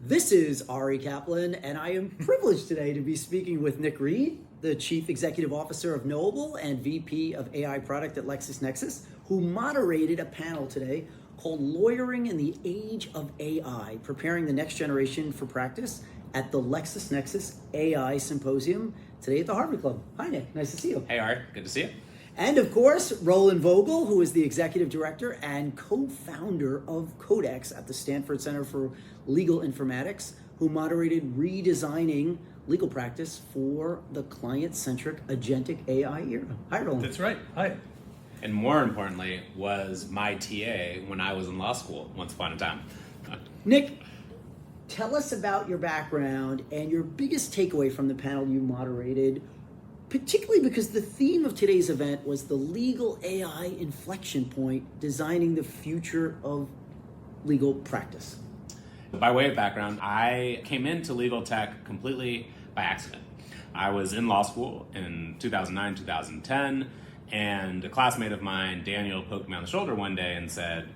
This is Ari Kaplan, and I am privileged today to be speaking with Nick Reed, the Chief Executive Officer of Knowable and VP of AI Product at LexisNexis, who moderated a panel today called Lawyering in the Age of AI, Preparing the Next Generation for Practice at the LexisNexis AI Symposium today at the Harvard Club. Hi, Nick. Nice to see you. Hey, Ari. Good to see you. And of course, Roland Vogl, who is the Executive Director and co-founder of CodeX at the Stanford Center for Legal Informatics, who moderated Redesigning Legal Practice for the Client-Centric Agentic AI Era. Hi, Roland. That's right. Hi. And more importantly, was my TA when I was in law school once upon a time. Nick, tell us about your background and your biggest takeaway from the panel you moderated, particularly because the theme of today's event was the legal AI inflection point, designing the future of legal practice. By way of background, I came into legal tech completely by accident. I was in law school in 2009, 2010, and a classmate of mine, Daniel, poked me on the shoulder one day and said,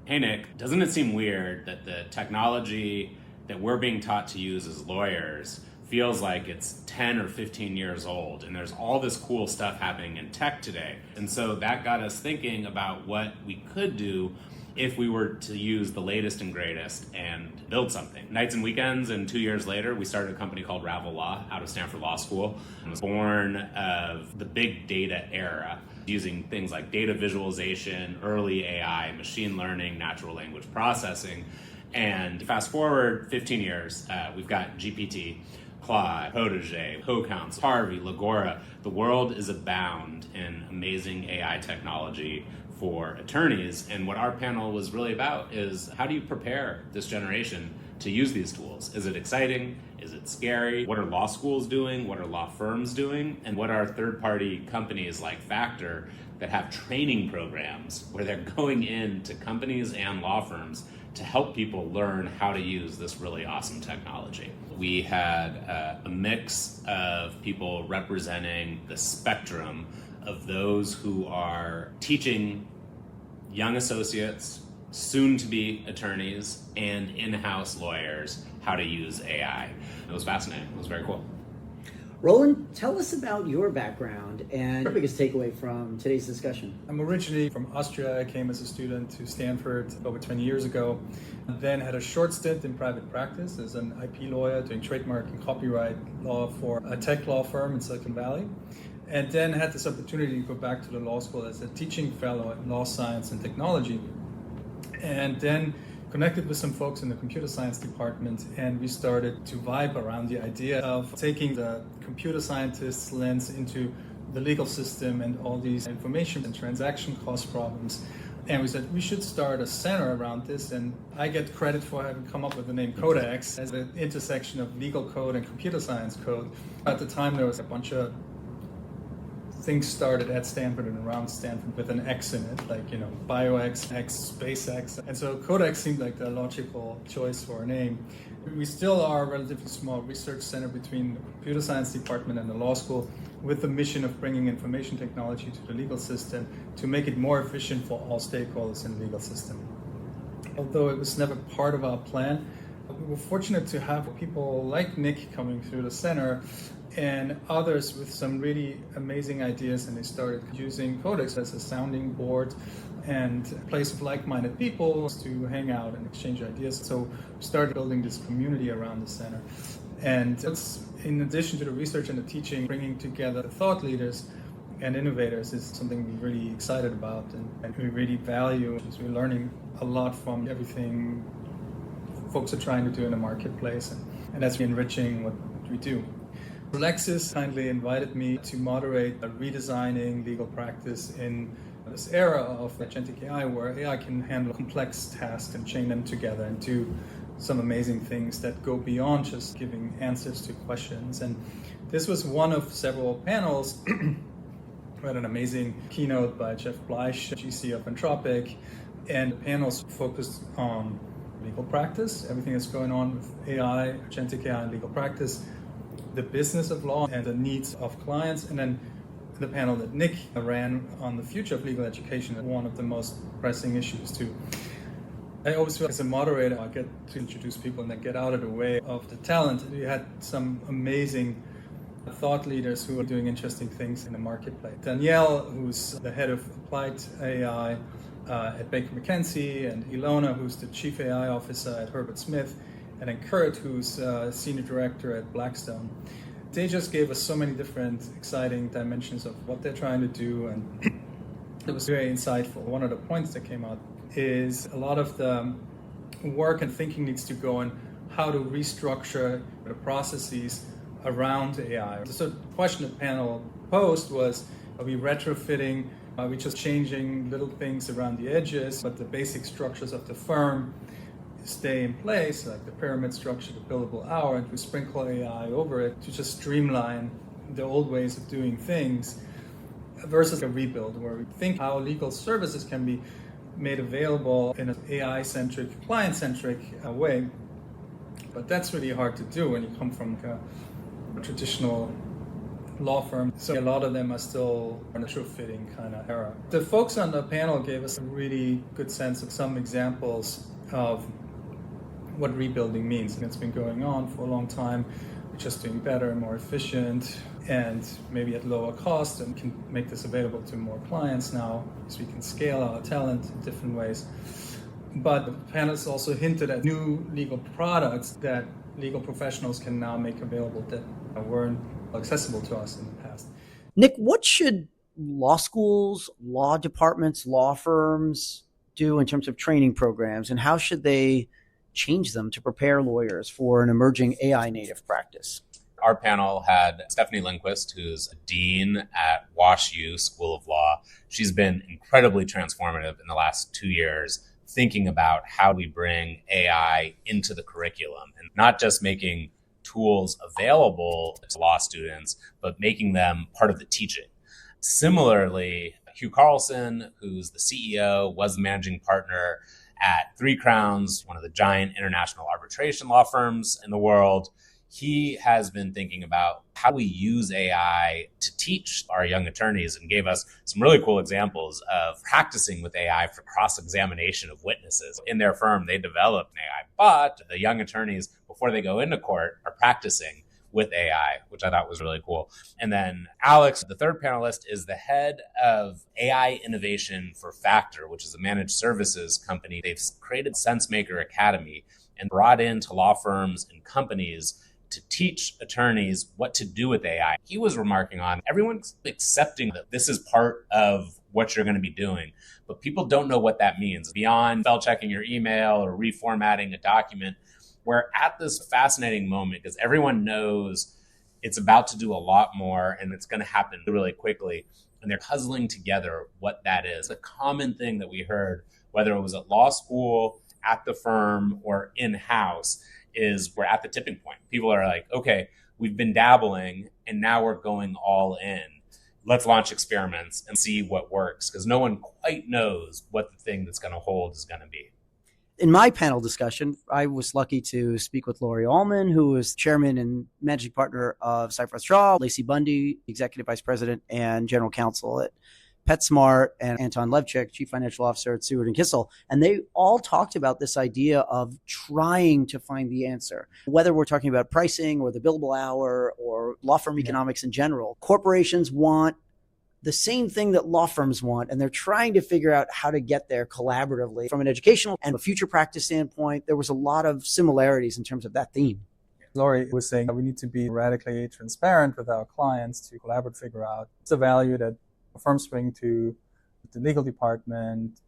"Hey Nick, doesn't it seem weird that the technology that we're being taught to use as lawyers feels like it's 10 or 15 years old, and there's all this cool stuff happening in tech today." And so that got us thinking about what we could do if we were to use the latest and greatest and build something. Nights and weekends, and 2 years later, we started a company called Ravel Law out of Stanford Law School. It was born of the big data era, using things like data visualization, early AI, machine learning, natural language processing. And fast forward 15 years, we've got GPT, Claude, Protege, CodeX, Harvey, Legora. The world is abound in amazing AI technology for attorneys. And what our panel was really about is, how do you prepare this generation to use these tools? Is it exciting? Is it scary? What are law schools doing? What are law firms doing? And what are third-party companies like Factor that have training programs where they're going into companies and law firms to help people learn how to use this really awesome technology? We had a mix of people representing the spectrum of those who are teaching young associates, soon-to-be attorneys, and in-house lawyers how to use AI. It was fascinating. It was very cool. Roland, tell us about your background and your biggest takeaway from today's discussion. I'm originally from Austria. I came as a student to Stanford over 20 years ago, and then had a short stint in private practice as an IP lawyer doing trademark and copyright law for a tech law firm in Silicon Valley. And then had this opportunity to go back to the law school as a teaching fellow in law science and technology. And then connected with some folks in the computer science department, and we started to vibe around the idea of taking the computer scientist's lens into the legal system and all these information and transaction cost problems. And we said we should start a center around this, and I get credit for having come up with the name CodeX as an intersection of legal code and computer science code. At the time, there was a bunch of things started at Stanford and around Stanford with an X in it, like, BioX, X, SpaceX. And so CodeX seemed like the logical choice for a name. We still are a relatively small research center between the computer science department and the law school, with the mission of bringing information technology to the legal system to make it more efficient for all stakeholders in the legal system. Although it was never part of our plan, we were fortunate to have people like Nick coming through the center and others with some really amazing ideas, and they started using CodeX as a sounding board and a place of like-minded people to hang out and exchange ideas. So we started building this community around the center. And it's, in addition to the research and the teaching, bringing together thought leaders and innovators is something we're really excited about and we really value. We're learning a lot from everything folks are trying to do in the marketplace, and that's enriching what we do. Lexis kindly invited me to moderate a redesigning legal practice in this era of agentic AI, where AI can handle complex tasks and chain them together and do some amazing things that go beyond just giving answers to questions. And this was one of several panels. We had an amazing keynote by Jeff Bleich, GC of Anthropic, and the panels focused on legal practice, everything that's going on with AI, agentic AI and legal practice, the business of law and the needs of clients, and then the panel that Nick ran on the future of legal education, one of the most pressing issues too. I always feel as a moderator, I get to introduce people and then get out of the way of the talent. We had some amazing thought leaders who are doing interesting things in the marketplace. Danielle, who's the head of applied AI at Baker McKenzie, and Ilona, who's the chief AI officer at Herbert Smith, and then Kurt, who's senior director at Blackstone. They just gave us so many different exciting dimensions of what they're trying to do, and it was very insightful. One of the points that came out is a lot of the work and thinking needs to go on how to restructure the processes around AI. So the question the panel posed was, are we retrofitting? Are we just changing little things around the edges, but the basic structures of the firm stay in place, like the pyramid structure, the billable hour, and we sprinkle AI over it to just streamline the old ways of doing things, versus a rebuild where we think how legal services can be made available in an AI-centric, client-centric way. But that's really hard to do when you come from a traditional law firm. So a lot of them are still in a true-fitting kind of era. The folks on the panel gave us a really good sense of some examples of what rebuilding means. And it's been going on for a long time. We're just doing better and more efficient and maybe at lower cost, and can make this available to more clients now so we can scale our talent in different ways. But the panelists also hinted at new legal products that legal professionals can now make available that weren't accessible to us in the past. Nick, what should law schools, law departments, law firms do in terms of training programs, and how should they change them to prepare lawyers for an emerging AI native practice? Our panel had Stephanie Lindquist, who's a dean at WashU School of Law. She's been incredibly transformative in the last 2 years, thinking about how we bring AI into the curriculum and not just making tools available to law students, but making them part of the teaching. Similarly, Hugh Carlson, who's the CEO, was the managing partner at Three Crowns, one of the giant international arbitration law firms in the world. He has been thinking about how we use AI to teach our young attorneys, and gave us some really cool examples of practicing with AI for cross-examination of witnesses. In their firm, they developed an AI, but the young attorneys, before they go into court, are practicing with AI, which I thought was really cool. And then Alex, the third panelist, is the head of AI innovation for Factor, which is a managed services company. They've created SenseMaker Academy and brought into law firms and companies to teach attorneys what to do with AI. He was remarking on everyone's accepting that this is part of what you're going to be doing, but people don't know what that means. Beyond spell checking your email or reformatting a document, we're at this fascinating moment because everyone knows it's about to do a lot more and it's going to happen really quickly. And they're puzzling together what that is. A common thing that we heard, whether it was at law school, at the firm, or in-house, is we're at the tipping point. People are like, okay, we've been dabbling and now we're going all in. Let's launch experiments and see what works, because no one quite knows what the thing that's going to hold is going to be. In my panel discussion, I was lucky to speak with Lori Allman, who is chairman and managing partner of Cypress Shaw, Lacey Bundy, executive vice president and general counsel at PetSmart, and Anton Levchik, chief financial officer at Seward & Kissel. And they all talked about this idea of trying to find the answer. Whether we're talking about pricing or the billable hour or law firm economics in general, corporations want the same thing that law firms want, and they're trying to figure out how to get there collaboratively. From an educational and a future practice standpoint, there was a lot of similarities in terms of that theme. Lori was saying that we need to be radically transparent with our clients to collaborate, figure out the value that firms bring to the legal department.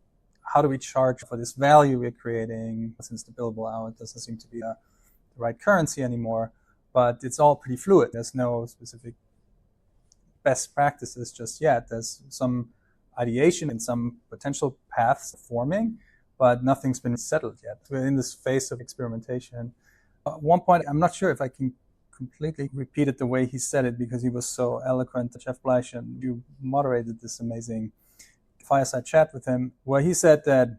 How do we charge for this value we're creating? Since the billable hour doesn't seem to be the right currency anymore, but it's all pretty fluid. There's no specific best practices just yet. There's some ideation and some potential paths forming, but nothing's been settled yet. We're in this phase of experimentation. At one point, I'm not sure if I can completely repeat it the way he said it because he was so eloquent. Jeff Bleich, and you moderated this amazing fireside chat with him, where he said that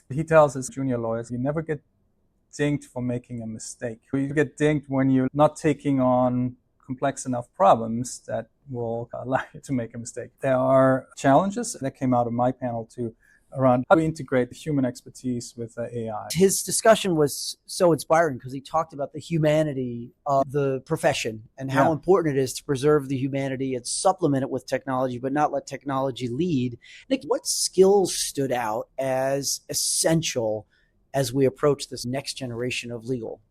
he tells his junior lawyers, you never get dinged for making a mistake. You get dinged when you're not taking on complex enough problems that will allow you to make a mistake. There are challenges that came out of my panel too around how to integrate human expertise with AI. His discussion was so inspiring because he talked about the humanity of the profession and how important it is to preserve the humanity and supplement it with technology, but not let technology lead. Nick, what skills stood out as essential as we approach this next generation of legal?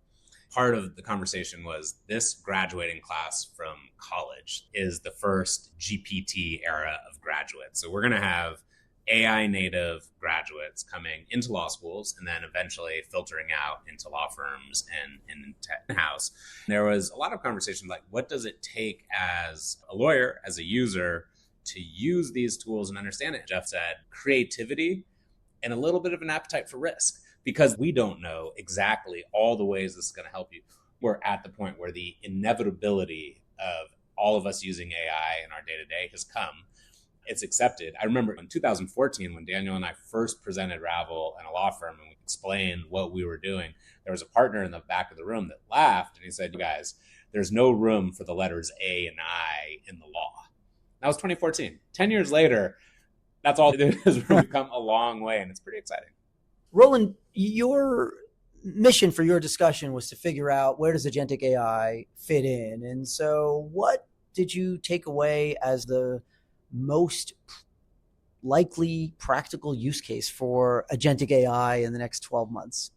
Part of the conversation was this graduating class from college is the first GPT era of graduates. So we're going to have AI native graduates coming into law schools and then eventually filtering out into law firms and in-house. There was a lot of conversation like, what does it take as a lawyer, as a user, to use these tools and understand it? Jeff said creativity and a little bit of an appetite for risk, because we don't know exactly all the ways this is going to help you. We're at the point where the inevitability of all of us using AI in our day-to-day has come. It's accepted. I remember in 2014 when Daniel and I first presented Ravel in a law firm and we explained what we were doing, there was a partner in the back of the room that laughed and he said, "You guys, there's no room for the letters A and I in the law." That was 2014. 10 years later, that's all it is. We've come a long way and it's pretty exciting. Roland, your mission for your discussion was to figure out where does agentic AI fit in. And so what did you take away as the most likely practical use case for agentic AI in the next 12 months?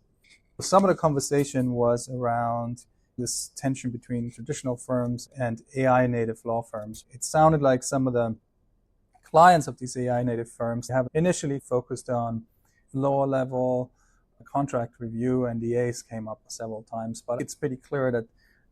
Some of the conversation was around this tension between traditional firms and AI native law firms. It sounded like some of the clients of these AI native firms have initially focused on lower level contract review, and NDAs came up several times, but it's pretty clear that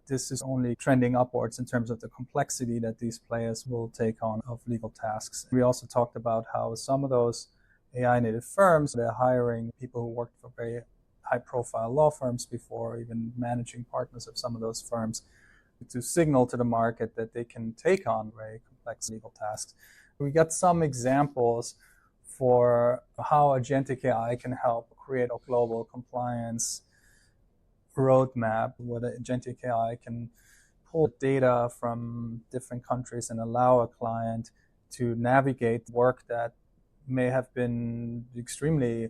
this is only trending upwards in terms of the complexity that these players will take on of legal tasks. We also talked about how some of those AI native firms, they're hiring people who worked for very high profile law firms before, even managing partners of some of those firms, to signal to the market that they can take on very complex legal tasks. We got some examples for how agentic AI can help create a global compliance roadmap where the agentic AI can pull data from different countries and allow a client to navigate work that may have been extremely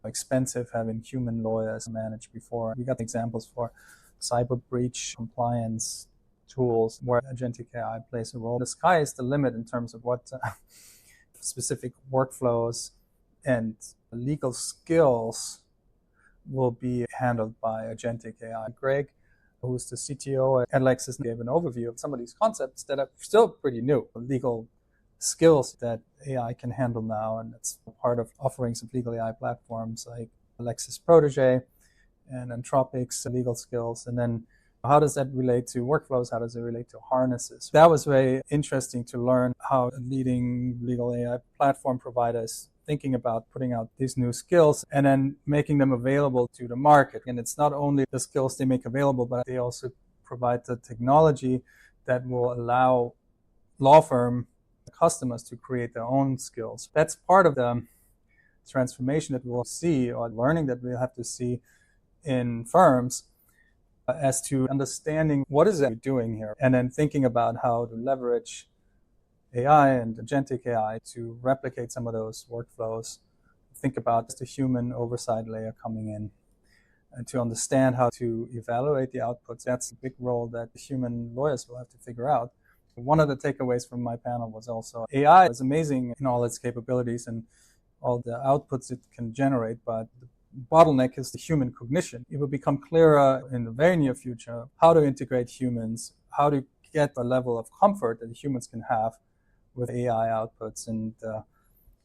expensive having human lawyers manage before. We got examples for cyber breach compliance tools where agentic AI plays a role. The sky is the limit in terms of what specific workflows and legal skills will be handled by agentic AI. Greg, who's the CTO at Lexis, gave an overview of some of these concepts that are still pretty new, legal skills that AI can handle now, and it's part of offerings of legal AI platforms like Lexis Protege and Anthropic's legal skills. And then how does that relate to workflows? How does it relate to harnesses? That was very interesting to learn how leading legal AI platform providers thinking about putting out these new skills and then making them available to the market. And it's not only the skills they make available, but they also provide the technology that will allow law firm customers to create their own skills. That's part of the transformation that we'll see, or learning that we'll have to see in firms, as to understanding what is it doing here, and then thinking about how to leverage AI and agentic AI to replicate some of those workflows. Think about the human oversight layer coming in and to understand how to evaluate the outputs. That's a big role that human lawyers will have to figure out. One of the takeaways from my panel was also AI is amazing in all its capabilities and all the outputs it can generate, but the bottleneck is the human cognition. It will become clearer in the very near future how to integrate humans, how to get a level of comfort that humans can have with AI outputs and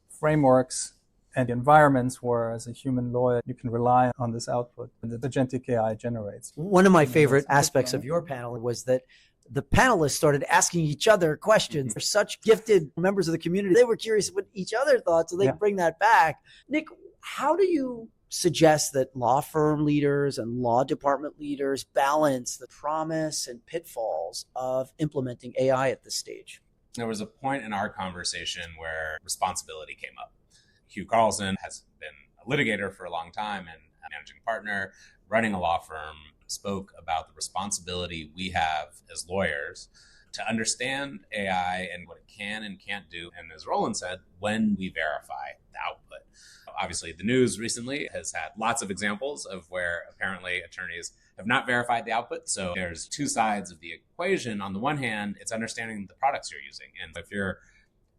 frameworks and environments where, as a human lawyer, you can rely on this output that the agentic AI generates. One of my favorite aspects of your panel was that the panelists started asking each other questions. They're such gifted members of the community. They were curious what each other thought, so they bring that back. Nick, how do you suggest that law firm leaders and law department leaders balance the promise and pitfalls of implementing AI at this stage? There was a point in our conversation where responsibility came up. Hugh Carlson has been a litigator for a long time and a managing partner running a law firm, spoke about the responsibility we have as lawyers to understand AI and what it can and can't do. And as Roland said, when we verify the output. Obviously, the news recently has had lots of examples of where apparently attorneys have not verified the output. So there's two sides of the equation. On the one hand, it's understanding the products you're using. And if you're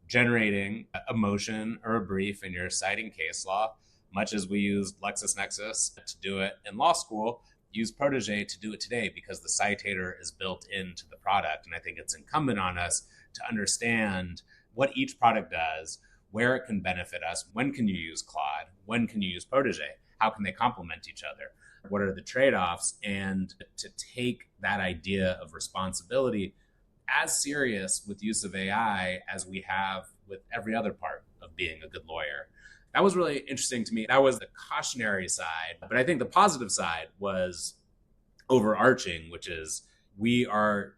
generating a motion or a brief and you're citing case law, much as we used LexisNexis to do it in law school, use Protege to do it today because the citator is built into the product. And I think it's incumbent on us to understand what each product does, where it can benefit us, when can you use Claude, when can you use Protege, how can they complement each other, what are the trade-offs, and to take that idea of responsibility as serious with use of AI as we have with every other part of being a good lawyer. That was really interesting to me. That was the cautionary side. But I think the positive side was overarching, which is we are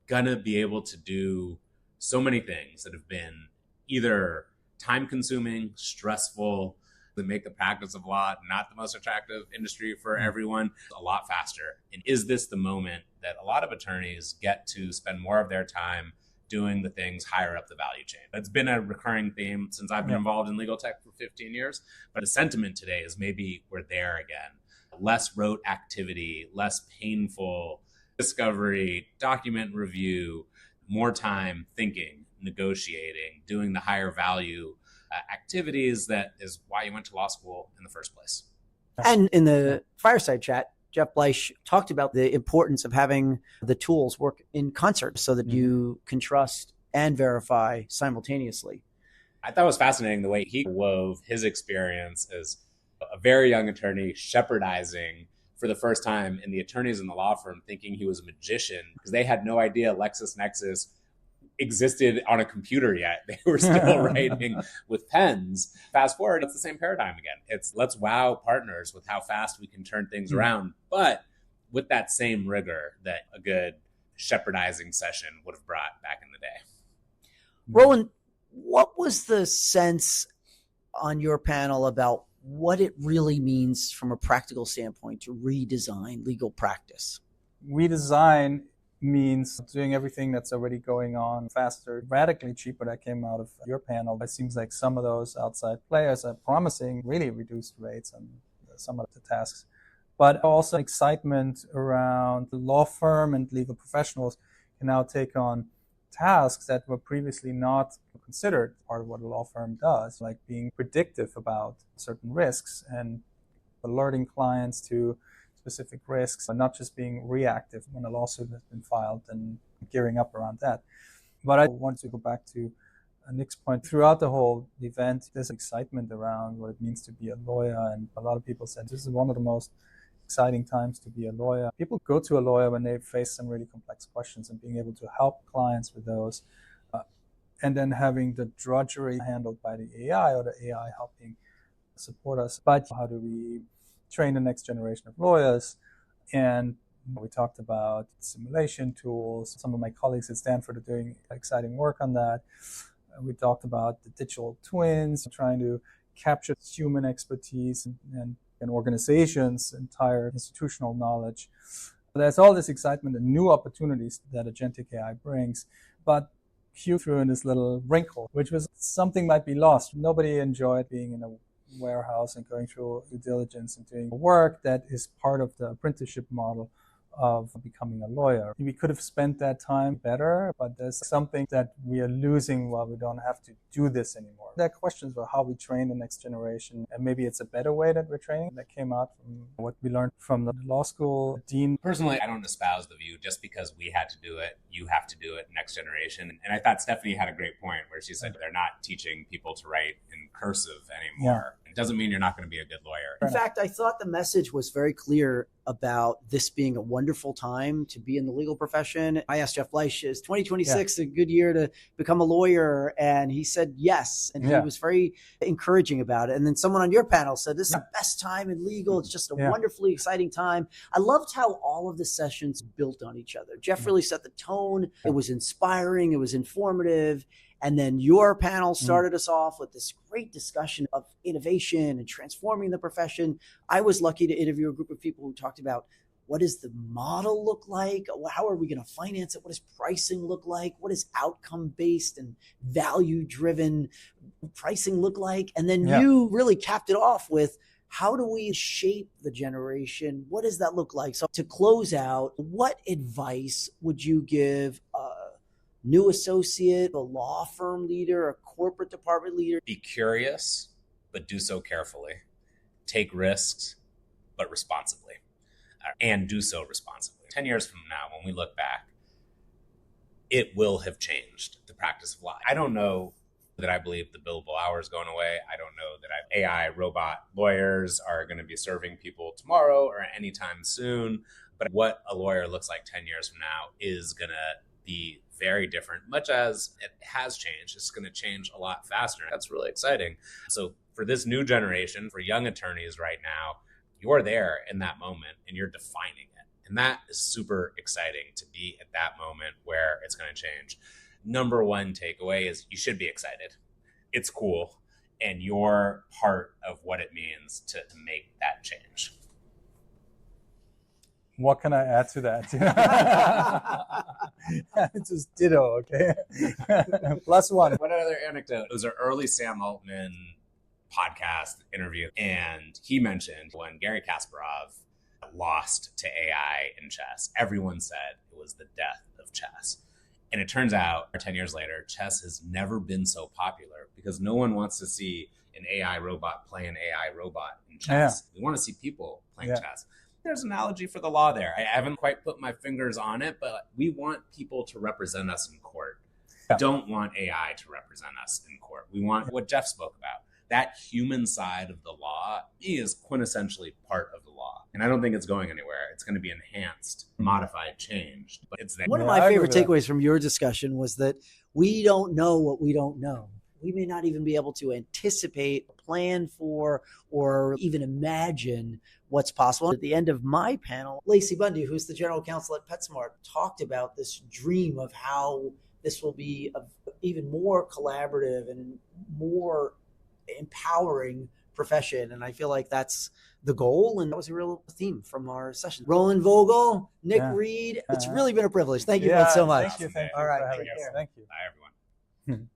going to be able to do so many things that have been either time-consuming, stressful, that make the practice of law not the most attractive industry for everyone a lot faster. And is this the moment that a lot of attorneys get to spend more of their time doing the things higher up the value chain? It's been a recurring theme since I've been involved in legal tech for 15 years. But the sentiment today is maybe we're there again. Less rote activity, less painful discovery, document review, more time thinking, negotiating, doing the higher value activities. That is why you went to law school in the first place. And in the fireside chat, Jeff Bleich talked about the importance of having the tools work in concert so that you can trust and verify simultaneously. I thought it was fascinating the way he wove his experience as a very young attorney shepherdizing for the first time, and the attorneys in the law firm thinking he was a magician because they had no idea LexisNexis existed on a computer yet. They were still writing with pens. Fast forward, it's the same paradigm again. It's let's wow partners with how fast we can turn things around, but with that same rigor that a good shepherdizing session would have brought back in the day. Roland, what was the sense on your panel about what it really means from a practical standpoint to redesign legal practice? Redesign means doing everything that's already going on faster, radically cheaper. That came out of your panel. It seems like some of those outside players are promising really reduced rates on some of the tasks, but also excitement around the law firm and legal professionals can now take on tasks that were previously not considered part of what a law firm does, like being predictive about certain risks and alerting clients to specific risks, and not just being reactive when a lawsuit has been filed and gearing up around that. But I want to go back to Nick's point. Throughout the whole event, there's excitement around what it means to be a lawyer, and a lot of people said this is one of the most exciting times to be a lawyer. People go to a lawyer when they face some really complex questions, and being able to help clients with those, and then having the drudgery handled by the AI or the AI helping support us. But how do we train the next generation of lawyers? And we talked about simulation tools. Some of my colleagues at Stanford are doing exciting work on that. We talked about the digital twins, trying to capture human expertise and an organization's entire institutional knowledge. There's all this excitement and new opportunities that agentic AI brings, but Hugh threw in this little wrinkle, which was something might be lost. Nobody enjoyed being in a warehouse and going through due diligence and doing work that is part of the apprenticeship model of becoming a lawyer. We could have spent that time better, but there's something that we are losing while we don't have to do this anymore. There are questions about how we train the next generation, and maybe it's a better way that we're training. That came out from what we learned from the law school dean. Personally, I don't espouse the view just because we had to do it, you have to do it next generation. And I thought Stephanie had a great point where she said they're not teaching people to write in cursive anymore. It doesn't mean you're not going to be a good lawyer. In fact, I thought the message was very clear about this being a wonderful time to be in the legal profession. I asked Jeff Bleich, is 2026 a good year to become a lawyer? And he said yes. And he was very encouraging about it. And then someone on your panel said, this is the best time in legal. It's just a wonderfully exciting time. I loved how all of the sessions built on each other. Jeff really set the tone. It was inspiring. It was informative. And then your panel started us off with this great discussion of innovation and transforming the profession. I was lucky to interview a group of people who talked about What does the model look like? How are we going to finance it? What does pricing look like? What does outcome-based and value-driven pricing look like? And then you really capped it off with, how do we shape the generation? What does that look like? So to close out, what advice would you give a new associate, a law firm leader, a corporate department leader? Be curious, but do so carefully. Take risks, but responsibly. And do so responsibly. 10 years from now, when we look back, it will have changed the practice of law. I don't know that I believe the billable hour is going away. I don't know that AI robot lawyers are going to be serving people tomorrow or anytime soon. But what a lawyer looks like 10 years from now is going to be very different, much as it has changed. It's going to change a lot faster. That's really exciting. So for this new generation, for young attorneys right now, you're there in that moment and you're defining it. And that is super exciting, to be at that moment where it's going to change. Number one takeaway is you should be excited. It's cool. And you're part of what it means to make that change. What can I add to that? Just ditto, okay? +1. One other anecdote. It was an early Sam Altman podcast interview, and he mentioned when Gary Kasparov lost to AI in chess, everyone said it was the death of chess. And it turns out 10 years later, chess has never been so popular because no one wants to see an AI robot play an AI robot in chess. We want to see people playing chess. There's an analogy for the law there. I haven't quite put my fingers on it, but we want people to represent us in court. We don't want AI to represent us in court. We want what Jeff spoke about. That human side of the law is quintessentially part of the law. And I don't think it's going anywhere. It's going to be enhanced, modified, changed, but it's there. One of my favorite takeaways from your discussion was that we don't know what we don't know. We may not even be able to anticipate, plan for, or even imagine what's possible. At the end of my panel, Lacey Bundy, who's the general counsel at PetSmart, talked about this dream of how this will be even more collaborative and more empowering profession. And I feel like that's the goal. And that was a real theme from our session. Roland, Vogl, Nick Reed. It's really been a privilege. Thank you both so much. Thank you. All right. Thank you. Bye, everyone.